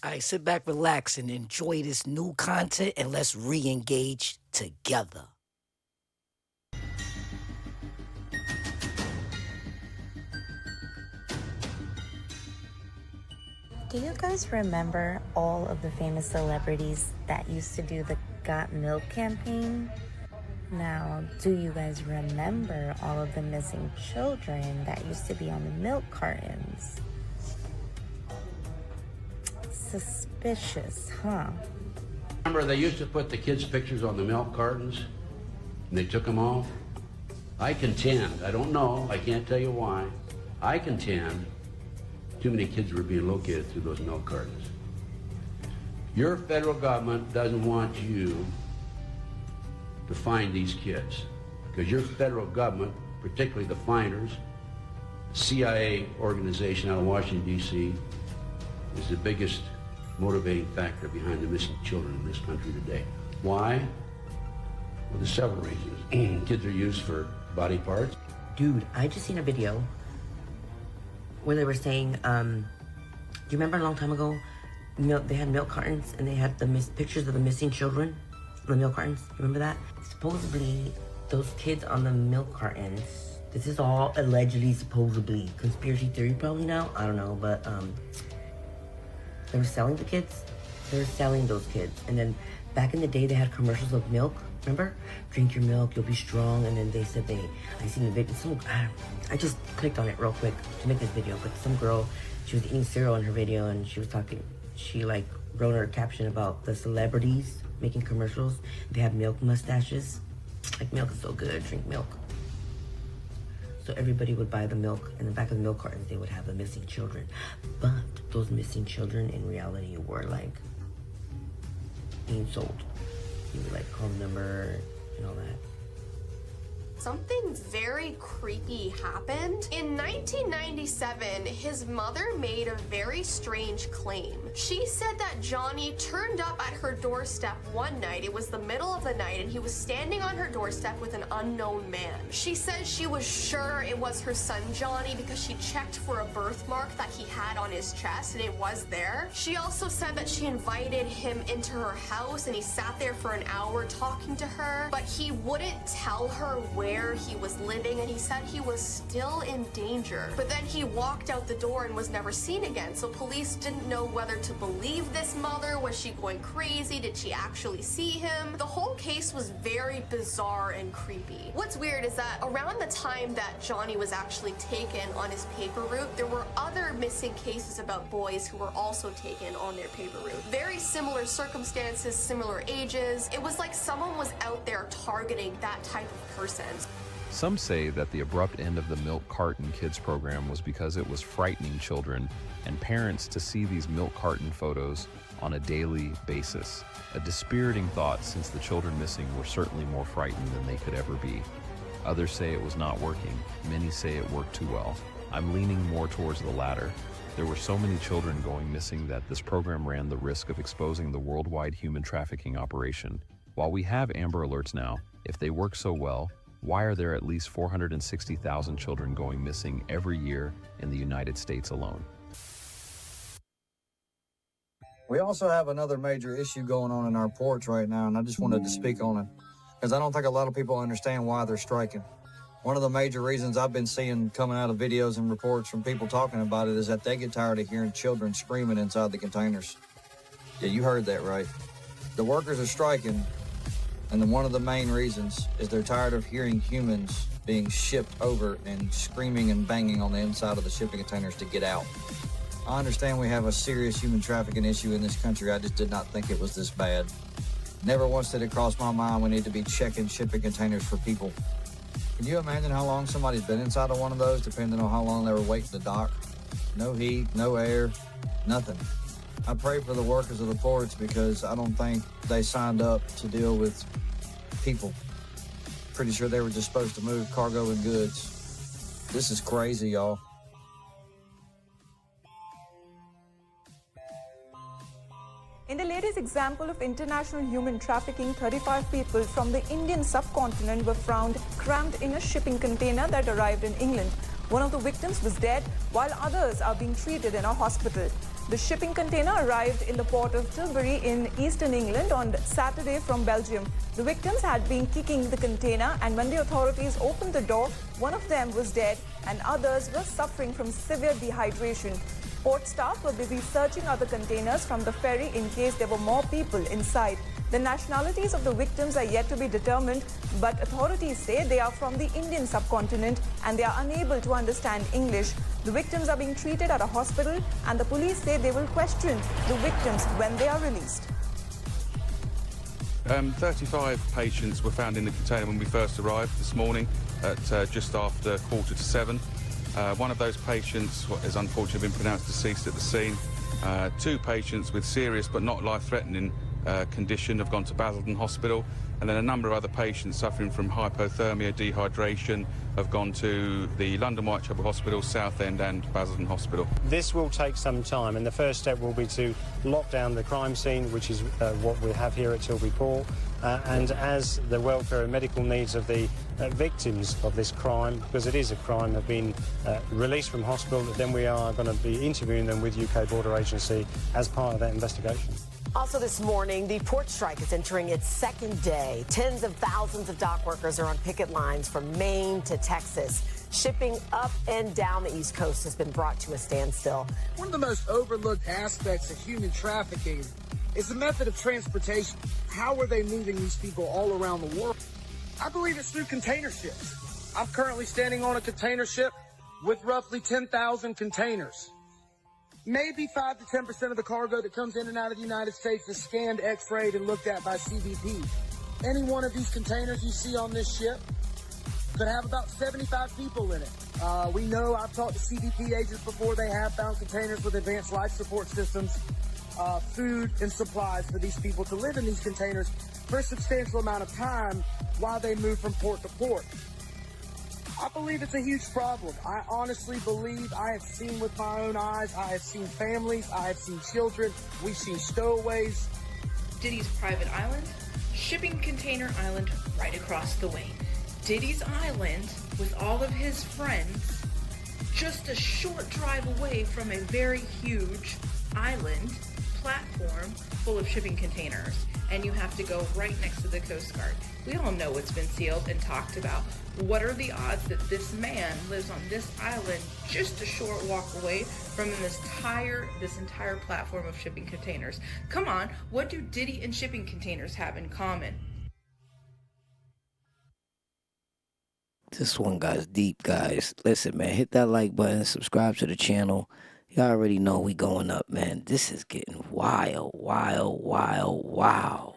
All right, sit back, relax, and enjoy this new content, and let's re-engage together. Do you guys remember all of the famous celebrities that used to do the Got Milk campaign? Now, do you guys remember all of the missing children that used to be on the milk cartons? Suspicious, huh? Remember they used to put the kids' pictures on the milk cartons and they took them off? I contend, I don't know, I can't tell you why, I contend too many kids were being located through those milk cartons. Your federal government doesn't want you to find these kids because your federal government, particularly the finders, CIA organization out of Washington, D.C., is the biggest motivating factor behind the missing children in this country today. Why? Well, there's several reasons. Kids are used for body parts. Dude, I just seen a video where they were saying, do you remember a long time ago, they had milk cartons and they had the pictures of the missing children on the milk cartons? Remember that? Supposedly, those kids on the milk cartons, this is all allegedly, supposedly, conspiracy theory probably now, I don't know, but they were selling the kids. They were selling those kids. And then back in the day, they had commercials of milk. Remember? Drink your milk, you'll be strong. And then they said I seen the video. I just clicked on it real quick to make this video. But some girl, she was eating cereal in her video and she was talking, she like wrote her caption about the celebrities making commercials. They have milk mustaches. Like, milk is so good, drink milk. So everybody would buy the milk. In the back of the milk cartons, they would have the missing children. But those missing children in reality were like being sold. You would like call the number and all that. Something very creepy happened. In 1997, his mother made a very strange claim. She said that Johnny turned up at her doorstep one night. It was the middle of the night and he was standing on her doorstep with an unknown man. She said she was sure it was her son Johnny because she checked for a birthmark that he had on his chest and it was there. She also said that she invited him into her house and he sat there for an hour talking to her, but he wouldn't tell her where he was living and he said he was still in danger. But then he walked out the door and was never seen again, so police didn't know whether to believe this mother. Was she going crazy? Did she actually see him? The whole case was very bizarre and creepy. What's weird is that around the time that Johnny was actually taken on his paper route, there were other missing cases about boys who were also taken on their paper route. Very similar circumstances, similar ages. It was like someone was out there targeting that type of person. Some say that the abrupt end of the Milk Carton Kids program was because it was frightening children and parents to see these milk carton photos on a daily basis. A dispiriting thought, since the children missing were certainly more frightened than they could ever be. Others say it was not working. Many say it worked too well. I'm leaning more towards the latter. There were so many children going missing that this program ran the risk of exposing the worldwide human trafficking operation. While we have Amber Alerts now, if they work so well, why are there at least 460,000 children going missing every year in the United States alone? We also have another major issue going on in our ports right now, and I just wanted to speak on it because I don't think a lot of people understand why they're striking. One of the major reasons I've been seeing coming out of videos and reports from people talking about it is that they get tired of hearing children screaming inside the containers. Yeah, you heard that right. The workers are striking, and then one of the main reasons is they're tired of hearing humans being shipped over and screaming and banging on the inside of the shipping containers to get out. I understand we have a serious human trafficking issue in this country. I just did not think it was this bad. Never once did it cross my mind we need to be checking shipping containers for people. Can you imagine how long somebody's been inside of one of those, depending on how long they were waiting to dock? No heat, no air, nothing. I pray for the workers of the ports because I don't think they signed up to deal with people. Pretty sure they were just supposed to move cargo and goods. This is crazy, y'all. In the latest example of international human trafficking, 35 people from the Indian subcontinent were found crammed in a shipping container that arrived in England. One of the victims was dead, while others are being treated in a hospital. The shipping container arrived in the port of Tilbury in eastern England on Saturday from Belgium. The victims had been kicking the container, and when the authorities opened the door, one of them was dead and others were suffering from severe dehydration. Port staff were busy searching other containers from the ferry in case there were more people inside. The nationalities of the victims are yet to be determined, but authorities say they are from the Indian subcontinent and they are unable to understand English. The victims are being treated at a hospital, and the police say they will question the victims when they are released. 35 patients were found in the container when we first arrived this morning at just after 7:15. One of those patients has unfortunately been pronounced deceased at the scene. 2 patients with serious but not life-threatening condition have gone to Basildon Hospital, and then a number of other patients suffering from hypothermia, dehydration have gone to the London Whitechapel Hospital, Southend and Basildon Hospital. This will take some time, and the first step will be to lock down the crime scene, which is what we have here at Tilbury Port, and as the welfare and medical needs of the victims of this crime, because it is a crime, have been released from hospital, then we are going to be interviewing them with UK Border Agency as part of that investigation. Also this morning, the port strike is entering its second day. Tens of thousands of dock workers are on picket lines from Maine to Texas. Shipping up and down the East Coast has been brought to a standstill. One of the most overlooked aspects of human trafficking is the method of transportation. How are they moving these people all around the world? I believe it's through container ships. I'm currently standing on a container ship with roughly 10,000 containers. Maybe 5 to 10% of the cargo that comes in and out of the United States is scanned, x-rayed, and looked at by CBP. Any one of these containers you see on this ship could have about 75 people in it. We know, I've talked to CBP agents before, they have found containers with advanced life support systems, food and supplies for these people to live in these containers for a substantial amount of time while they move from port to port. I believe it's a huge problem. I honestly believe, I have seen with my own eyes, I have seen families, I have seen children, we've seen stowaways. Diddy's private island, shipping container island right across the way. Diddy's island with all of his friends, just a short drive away from a very huge island platform full of shipping containers, and you have to go right next to the Coast Guard. We all know it's been sealed and talked about. What are the odds that this man lives on this island just a short walk away from this entire platform of shipping containers? Come on, what do Diddy and shipping containers have in common? This one guy's deep, guys. Listen, man, hit that like button, subscribe to the channel. Y'all already know we going up, man. This is getting wild, wild, wild, wow.